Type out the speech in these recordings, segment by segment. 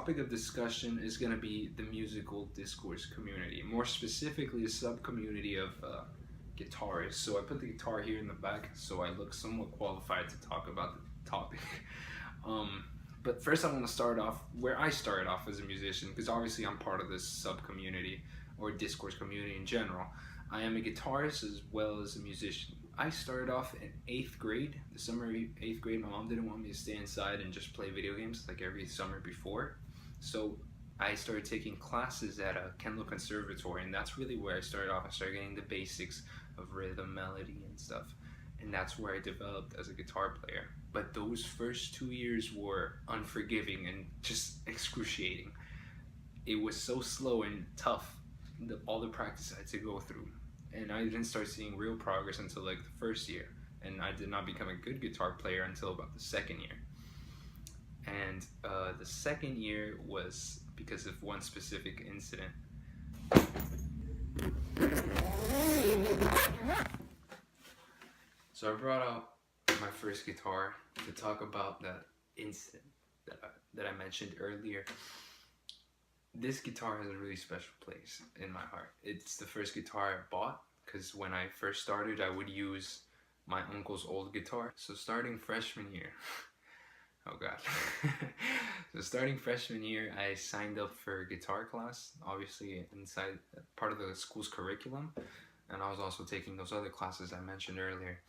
topic of discussion is going to be the musical discourse community, more specifically a sub-community of guitarists. So I put the guitar here in the back so I look somewhat qualified to talk about the topic. But first I want to start off where I started off as a musician, because obviously I'm part of this sub-community or discourse community in general. I am a guitarist as well as a musician. I started off in 8th grade, the summer of 8th grade. My mom didn't want me to stay inside and just play video games like every summer before. So I started taking classes at a Kendall Conservatory, and that's really where I started off. I started getting the basics of rhythm, melody, and stuff. And that's where I developed as a guitar player. But those first 2 years were unforgiving and just excruciating. It was so slow and tough, all the practice I had to go through. And I didn't start seeing real progress until like the first year. And I did not become a good guitar player until about the second year. And the second year was because of one specific incident. So I brought out my first guitar to talk about that incident that I mentioned earlier. This guitar has a really special place in my heart. It's the first guitar I bought, because when I first started I would use my uncle's old guitar. So starting freshman year, oh god. So starting freshman year I signed up for a guitar class, obviously inside part of the school's curriculum, and I was also taking those other classes I mentioned earlier.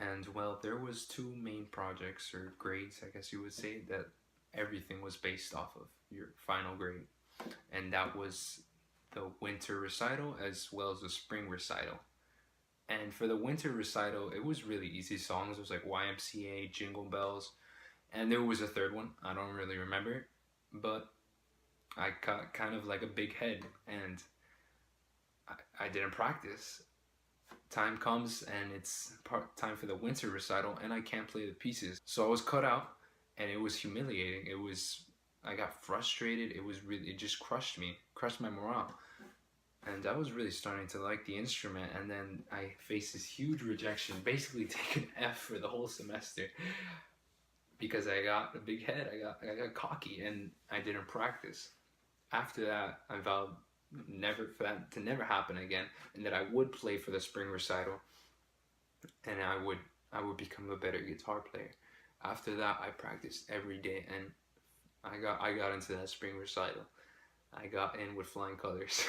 And well, there was two main projects or grades, I guess you would say, that everything was based off of your final grade, and that was the winter recital as well as the spring recital. And for the winter recital, it was really easy songs. It was like YMCA, Jingle Bells, and there was a third one, I don't really remember, but I got kind of like a big head and I didn't practice. Time comes and it's time for the winter recital and I can't play the pieces. So I was cut out and it was humiliating. I got frustrated. It just crushed my morale. And I was really starting to like the instrument, and then I faced this huge rejection, basically taking an F for the whole semester because I got a big head, I got cocky and I didn't practice. After that, I vowed for that to never happen again, and that I would play for the spring recital and I would become a better guitar player. After that, I practiced every day and I got into that spring recital. I got in with flying colors.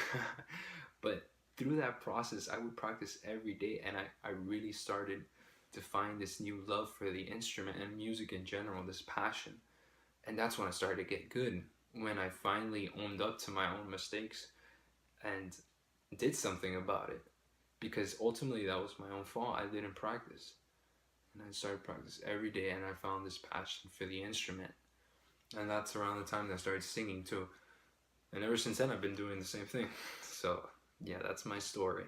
But through that process, I would practice every day, and I really started to find this new love for the instrument and music in general, this passion. And that's when I started to get good, when I finally owned up to my own mistakes and did something about it. Because ultimately that was my own fault. I didn't practice. And I started practice every day, and I found this passion for the instrument. And that's around the time that I started singing too. And ever since then, I've been doing the same thing. So yeah, that's my story.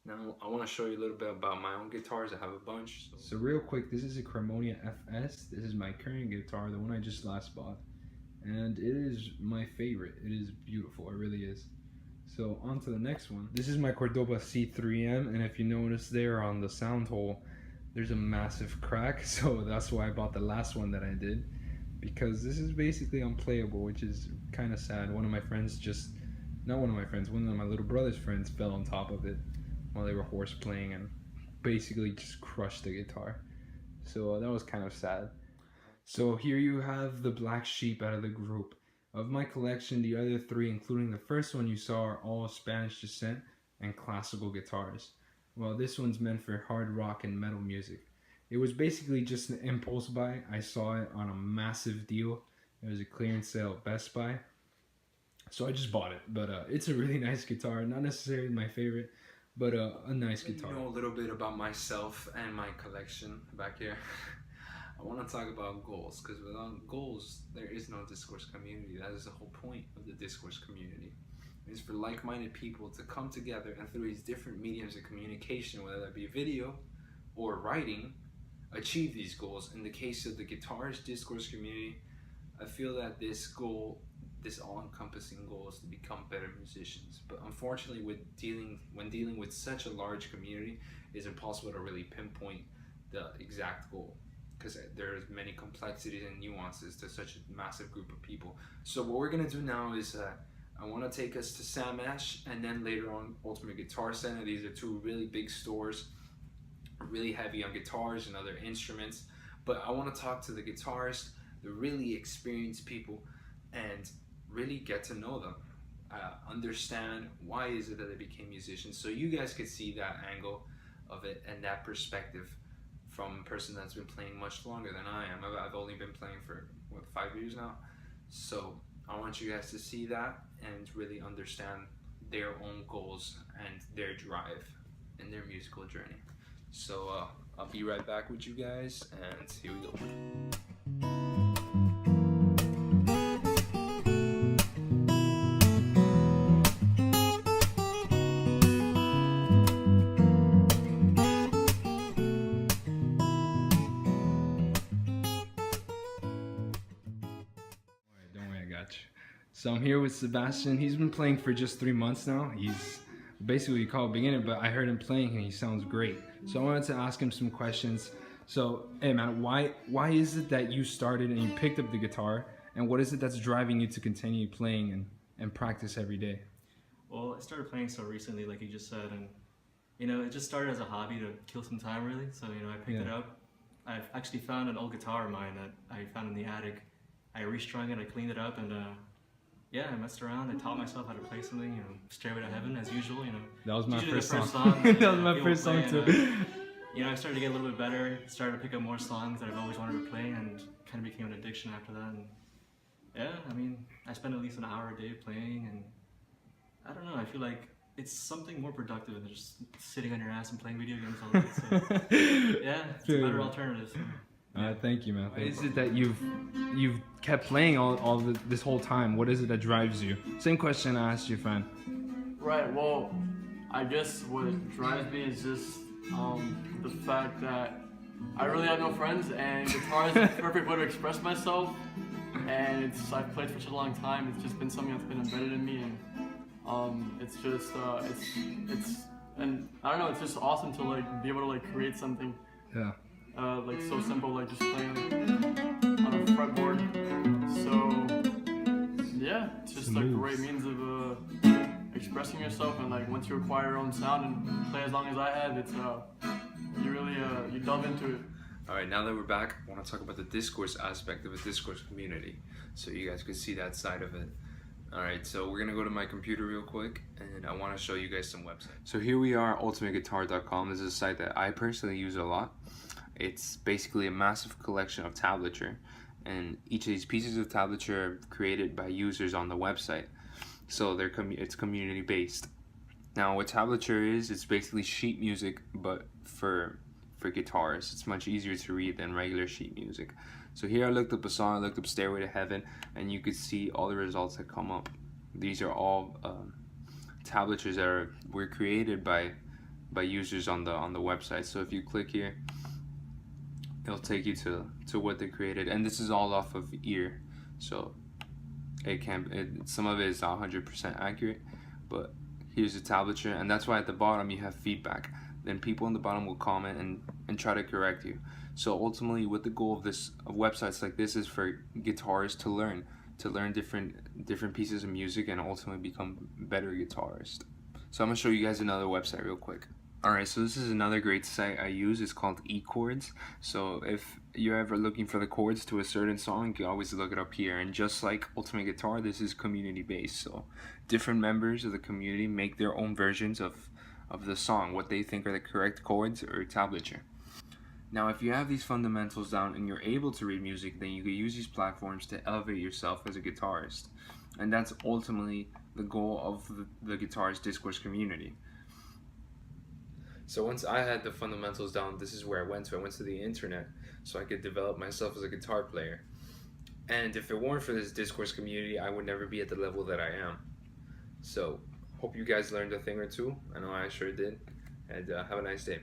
Now I want to show you a little bit about my own guitars. I have a bunch. So real quick, this is a Cremonia FS. This is my current guitar, the one I just last bought. And it is my favorite. It is beautiful, it really is. So on to the next one. This is my Cordoba C3M, and if you notice there on the sound hole, there's a massive crack. So that's why I bought the last one that I did, because this is basically unplayable, which is kind of sad. One of my little brother's friends fell on top of it while they were horse playing and basically just crushed the guitar. So that was kind of sad. So here you have the black sheep out of the group. Of my collection, the other three, including the first one you saw, are all Spanish descent and classical guitars. Well, this one's meant for hard rock and metal music. It was basically just an impulse buy. I saw it on a massive deal. It was a clearance sale at Best Buy. So I just bought it. But it's a really nice guitar. Not necessarily my favorite, but a nice guitar. You know a little bit about myself and my collection back here. I want to talk about goals, because without goals, there is no discourse community. That is the whole point of the discourse community. It's for like-minded people to come together and through these different mediums of communication, whether that be video or writing, achieve these goals. In the case of the guitarist discourse community, I feel that this goal, this all-encompassing goal, is to become better musicians. But unfortunately, when dealing with such a large community, it's impossible to really pinpoint the exact goal. because there's many complexities and nuances to such a massive group of people. So what we're gonna do now is I want to take us to Sam Ash, and then later on Ultimate Guitar Center. These are two really big stores, really heavy on guitars and other instruments. But I want to talk to the guitarists, the really experienced people, and really get to know them. Understand why is it that they became musicians, so you guys could see that angle of it and that perspective from a person that's been playing much longer than I am. I've only been playing for, what, 5 years now? So I want you guys to see that and really understand their own goals and their drive in their musical journey. So I'll be right back with you guys, and here we go. So I'm here with Sebastian. He's been playing for just 3 months now. He's basically what you call a beginner, but I heard him playing and he sounds great. So I wanted to ask him some questions. So, hey man, why is it that you started and you picked up the guitar, and what is it that's driving you to continue playing and practice every day? Well, I started playing so recently, like you just said, and you know, it just started as a hobby to kill some time really. So, you know, I picked it up. I've actually found an old guitar of mine that I found in the attic. I restrung it, I cleaned it up, and yeah, I messed around. I taught myself how to play something, you know, Stairway to Heaven as usual, you know. That was my first song. That was my first song too. You know, I started to get a little bit better, started to pick up more songs that I've always wanted to play, and kind of became an addiction after that. And yeah, I mean, I spend at least an hour a day playing, and I don't know, I feel like it's something more productive than just sitting on your ass and playing video games all day. So yeah, it's a better alternative. So. Thank you, man. What is it that you've kept playing this whole time? What is it that drives you? Same question I asked you, friend. Right. Well, I guess what drives me is just the fact that I really have no friends, and guitar is the perfect way to express myself. And I've played for such a long time. It's just been something that's been embedded in me, and it's just and I don't know. It's just awesome to like be able to like create something. Yeah. Like so simple, like just playing on a fretboard. So yeah, it's just like a great means of expressing yourself, and like once you acquire your own sound and play as long as I have, it's you really you delve into it. All right, now that we're back, I want to talk about the discourse aspect of a discourse community, so you guys can see that side of it. All right, so we're gonna go to my computer real quick, and I want to show you guys some websites. So here we are, ultimateguitar.com. This is a site that I personally use a lot. It's basically a massive collection of tablature, and each of these pieces of tablature are created by users on the website. So it's community based. Now what tablature is, it's basically sheet music, but for guitars. It's much easier to read than regular sheet music. So here I looked up a song, I looked up Stairway to Heaven, and you could see all the results that come up. These are all tablatures that were created by users on the website. So if you click here, it'll take you to what they created, and this is all off of ear, so some of it is 100% accurate, but here's the tablature, and that's why at the bottom you have feedback. Then people in the bottom will comment and try to correct you. So ultimately, what the goal of websites like this is for guitarists to learn different pieces of music and ultimately become better guitarists. So I'm gonna show you guys another website real quick. Alright, so this is another great site I use. It's called eChords. So if you're ever looking for the chords to a certain song, you can always look it up here. And just like Ultimate Guitar, this is community based. So different members of the community make their own versions of the song, what they think are the correct chords or tablature. Now if you have these fundamentals down and you're able to read music, then you can use these platforms to elevate yourself as a guitarist. And that's ultimately the goal of the guitarist discourse community. So once I had the fundamentals down, this is where I went to. I went to the internet so I could develop myself as a guitar player. And if it weren't for this discourse community, I would never be at the level that I am. So hope you guys learned a thing or two. I know I sure did. And have a nice day.